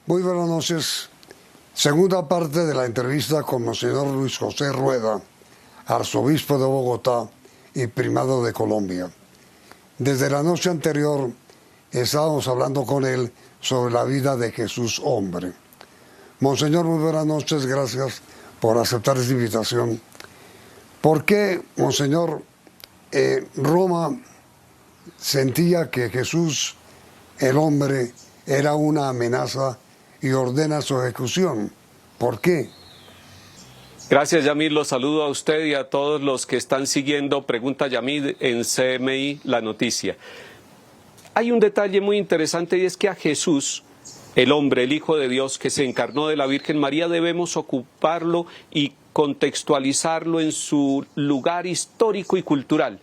Muy buenas noches. Segunda parte de la entrevista con Monseñor Luis José Rueda, arzobispo de Bogotá y primado de Colombia. Desde la noche anterior estábamos hablando con él sobre la vida de Jesús hombre. Monseñor, muy buenas noches, gracias por aceptar esta invitación. ¿Por qué, Monseñor, Roma sentía que Jesús, el hombre, era una amenaza y ordena su ejecución? ¿Por qué? Gracias, Yamid. Los saludo a usted y a todos los que están siguiendo Pregunta Yamid en CMI La Noticia. Hay un detalle muy interesante y es que a Jesús, el hombre, el Hijo de Dios que se encarnó de la Virgen María, debemos ocuparlo y contextualizarlo en su lugar histórico y cultural.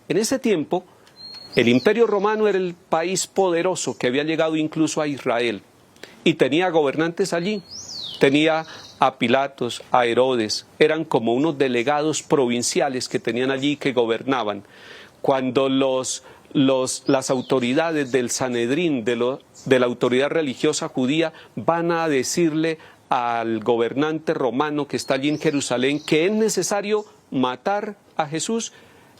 En ese tiempo, el Imperio Romano era el país poderoso que había llegado incluso a Israel y tenía gobernantes allí. Tenía a Pilatos, a Herodes, eran como unos delegados provinciales que tenían allí que gobernaban. Cuando las autoridades del Sanedrín, de la autoridad religiosa judía, van a decirle al gobernante romano que está allí en Jerusalén que es necesario matar a Jesús,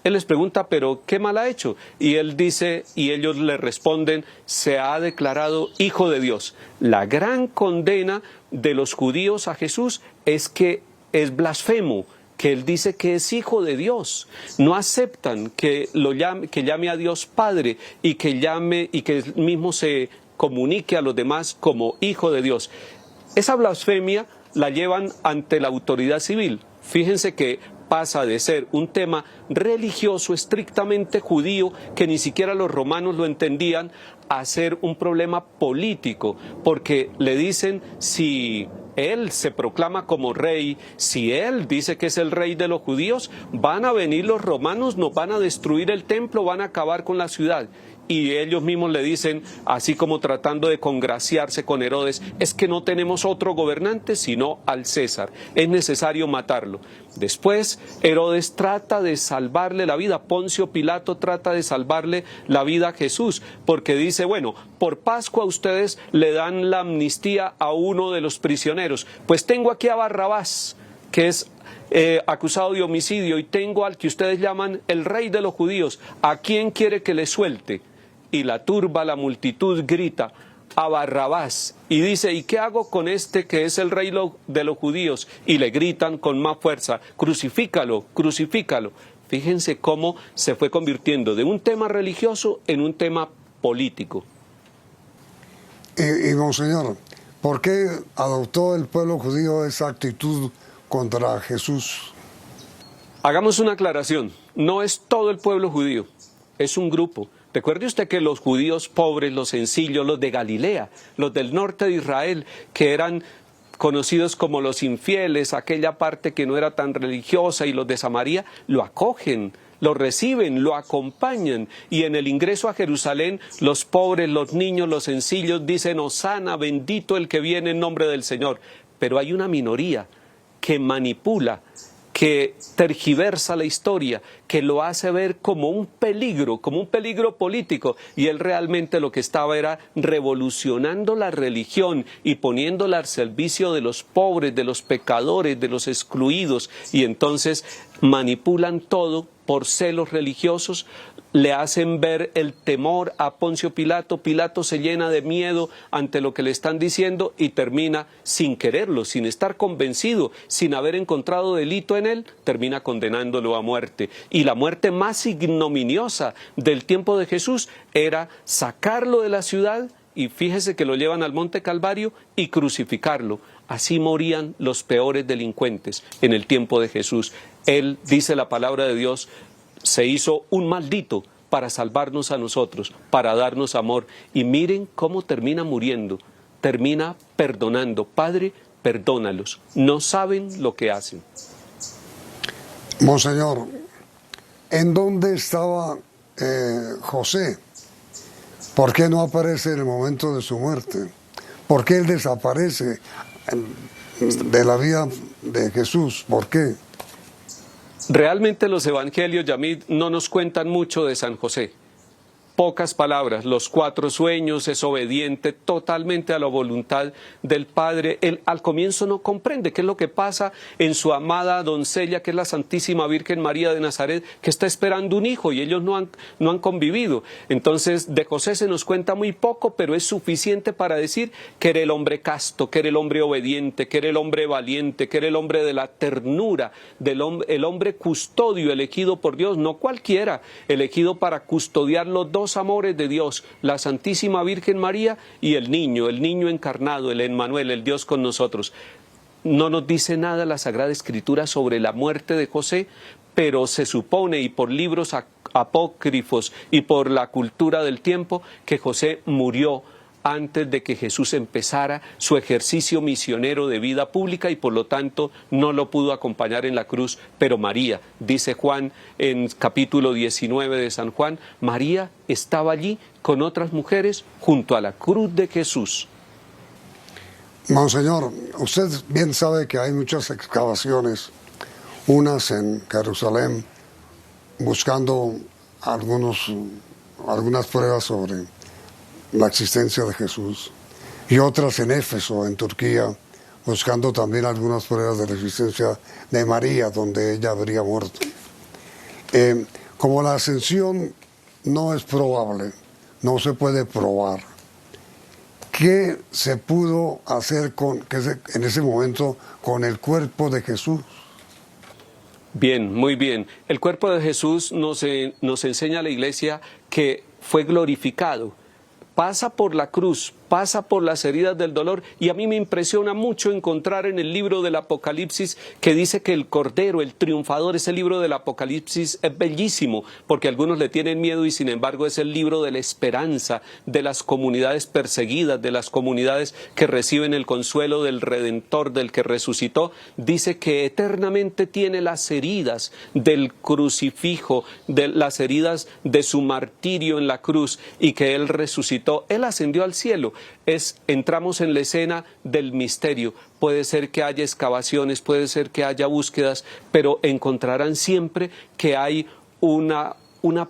él les pregunta, ¿pero qué mal ha hecho? Y él dice, y ellos le responden, se ha declarado Hijo de Dios. La gran condena de los judíos a Jesús es que es blasfemo, que él dice que es Hijo de Dios. No aceptan que llame a Dios Padre y que él mismo se comunique a los demás como Hijo de Dios. Esa blasfemia la llevan ante la autoridad civil. Fíjense que pasa de ser un tema religioso estrictamente judío, que ni siquiera los romanos lo entendían, a ser un problema político, porque le dicen, si él se proclama como rey, si él dice que es el rey de los judíos, van a venir los romanos, nos van a destruir el templo, van a acabar con la ciudad. Y ellos mismos le dicen, así como tratando de congraciarse con Herodes, es que no tenemos otro gobernante sino al César, es necesario matarlo. Después Herodes trata de salvarle la vida, Poncio Pilato trata de salvarle la vida a Jesús, porque dice, bueno, por Pascua ustedes le dan la amnistía a uno de los prisioneros, pues tengo aquí a Barrabás, que es acusado de homicidio, y tengo al que ustedes llaman el rey de los judíos, ¿a quién quiere que le suelte? Y la turba, la multitud grita, a Barrabás, y dice, ¿y qué hago con este que es el rey de los judíos? Y le gritan con más fuerza, crucifícalo, crucifícalo. Fíjense cómo se fue convirtiendo de un tema religioso en un tema político. Y Monseñor, ¿por qué adoptó el pueblo judío esa actitud contra Jesús? Hagamos una aclaración, no es todo el pueblo judío, es un grupo. Recuerde usted que los judíos pobres, los sencillos, los de Galilea, los del norte de Israel, que eran conocidos como los infieles, aquella parte que no era tan religiosa, y los de Samaria, lo acogen, lo reciben, lo acompañan, y en el ingreso a Jerusalén, los pobres, los niños, los sencillos dicen, Hosana, bendito el que viene en nombre del Señor. Pero hay una minoría que manipula, que tergiversa la historia, que lo hace ver como un peligro político, y él realmente lo que estaba era revolucionando la religión y poniéndola al servicio de los pobres, de los pecadores, de los excluidos, y entonces manipulan todo por celos religiosos, le hacen ver el temor a Poncio Pilato, Pilato se llena de miedo ante lo que le están diciendo y termina sin quererlo, sin estar convencido, sin haber encontrado delito en él, termina condenándolo a muerte. Y la muerte más ignominiosa del tiempo de Jesús era sacarlo de la ciudad, y fíjese que lo llevan al Monte Calvario y crucificarlo. Así morían los peores delincuentes en el tiempo de Jesús. Él, dice la palabra de Dios, se hizo un maldito para salvarnos a nosotros, para darnos amor. Y miren cómo termina muriendo, termina perdonando. Padre, perdónalos, no saben lo que hacen. Monseñor, ¿en dónde estaba José? ¿Por qué no aparece en el momento de su muerte? ¿Por qué él desaparece de la vida de Jesús? ¿Por qué? Realmente los evangelios, Yamid, no nos cuentan mucho de San José. pocas palabras, los 4 sueños, es obediente totalmente a la voluntad del Padre. Él al comienzo no comprende qué es lo que pasa en su amada doncella, que es la Santísima Virgen María de Nazaret, que está esperando un hijo y ellos no han convivido. Entonces de José se nos cuenta muy poco, pero es suficiente para decir que era el hombre casto, que era el hombre obediente, que era el hombre valiente, que era el hombre de la ternura, el hombre custodio elegido por Dios, no cualquiera, elegido para custodiar los 2 amores de Dios, la Santísima Virgen María y el niño encarnado, el Emmanuel, el Dios con nosotros. No nos dice nada la Sagrada Escritura sobre la muerte de José, pero se supone, y por libros apócrifos y por la cultura del tiempo, que José murió antes de que Jesús empezara su ejercicio misionero de vida pública y por lo tanto no lo pudo acompañar en la cruz. Pero María, dice Juan en capítulo 19 de San Juan, María estaba allí con otras mujeres junto a la cruz de Jesús. Monseñor, usted bien sabe que hay muchas excavaciones, unas en Jerusalén, buscando algunas pruebas sobre la existencia de Jesús, y otras en Éfeso, en Turquía, buscando también algunas pruebas de la existencia de María, donde ella habría muerto. Como la ascensión no es probable, no se puede probar, ¿qué se pudo hacer en ese momento con el cuerpo de Jesús? Bien, muy bien. El cuerpo de Jesús nos enseña a la Iglesia que fue glorificado. Pasa por la cruz, pasa por las heridas del dolor, y a mí me impresiona mucho encontrar en el libro del Apocalipsis que dice que el Cordero, el triunfador, ese libro del Apocalipsis es bellísimo, porque algunos le tienen miedo y sin embargo es el libro de la esperanza de las comunidades perseguidas, de las comunidades que reciben el consuelo del Redentor, del que resucitó. Dice que eternamente tiene las heridas del crucifijo, las heridas de su martirio en la cruz, y que Él resucitó. Él ascendió al cielo. Entramos en la escena del misterio. Puede ser que haya excavaciones, puede ser que haya búsquedas, pero encontrarán siempre que hay una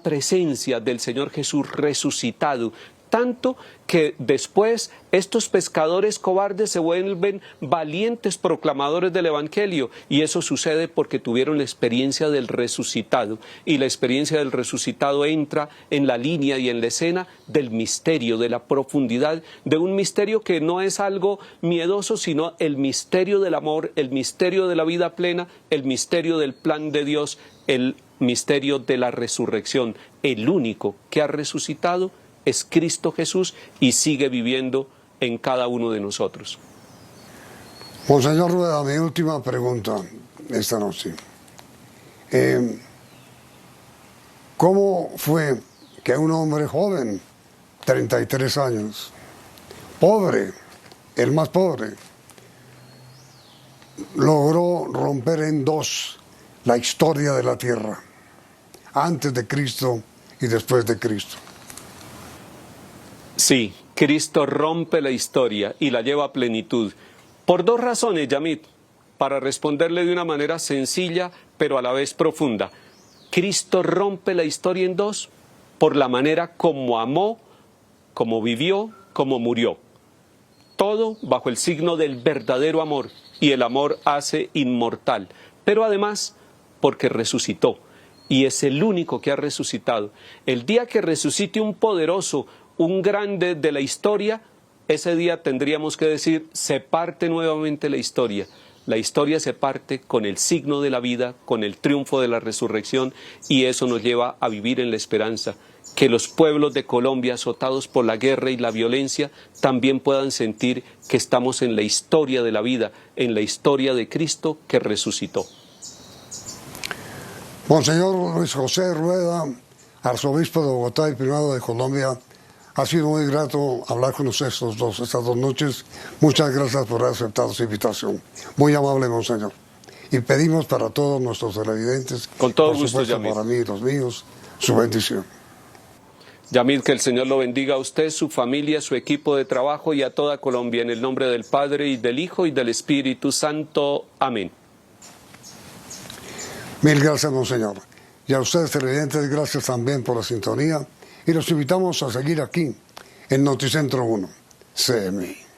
presencia del Señor Jesús resucitado. Tanto que después estos pescadores cobardes se vuelven valientes proclamadores del Evangelio, y eso sucede porque tuvieron la experiencia del resucitado, y la experiencia del resucitado entra en la línea y en la escena del misterio, de la profundidad, de un misterio que no es algo miedoso, sino el misterio del amor, el misterio de la vida plena, el misterio del plan de Dios, el misterio de la resurrección. El único que ha resucitado es Cristo Jesús y sigue viviendo en cada uno de nosotros. Monseñor Rueda, mi última pregunta esta noche. ¿Cómo fue que un hombre joven, 33 años, pobre, el más pobre, logró romper en 2 la historia de la tierra, antes de Cristo y después de Cristo? Sí, Cristo rompe la historia y la lleva a plenitud. Por 2 razones, Yamit, para responderle de una manera sencilla, pero a la vez profunda. Cristo rompe la historia en 2 por la manera como amó, como vivió, como murió. Todo bajo el signo del verdadero amor, y el amor hace inmortal. Pero además, porque resucitó, y es el único que ha resucitado. El día que resucite un poderoso, un grande de la historia, ese día tendríamos que decir, se parte nuevamente la historia. La historia se parte con el signo de la vida, con el triunfo de la resurrección, y eso nos lleva a vivir en la esperanza. Que los pueblos de Colombia, azotados por la guerra y la violencia, también puedan sentir que estamos en la historia de la vida, en la historia de Cristo que resucitó. Monseñor Luis José Rueda, arzobispo de Bogotá y primado de Colombia, ha sido muy grato hablar con usted estas 2 noches. Muchas gracias por haber aceptado su invitación. Muy amable, Monseñor. Y pedimos para todos nuestros televidentes, con todo por gusto, supuesto, Yamid, para mí y los míos, su bendición. Yamid, que el Señor lo bendiga a usted, su familia, su equipo de trabajo y a toda Colombia, en el nombre del Padre y del Hijo y del Espíritu Santo. Amén. Mil gracias, Monseñor. Y a ustedes, televidentes, gracias también por la sintonía y los invitamos a seguir aquí en Noticentro 1, CMI.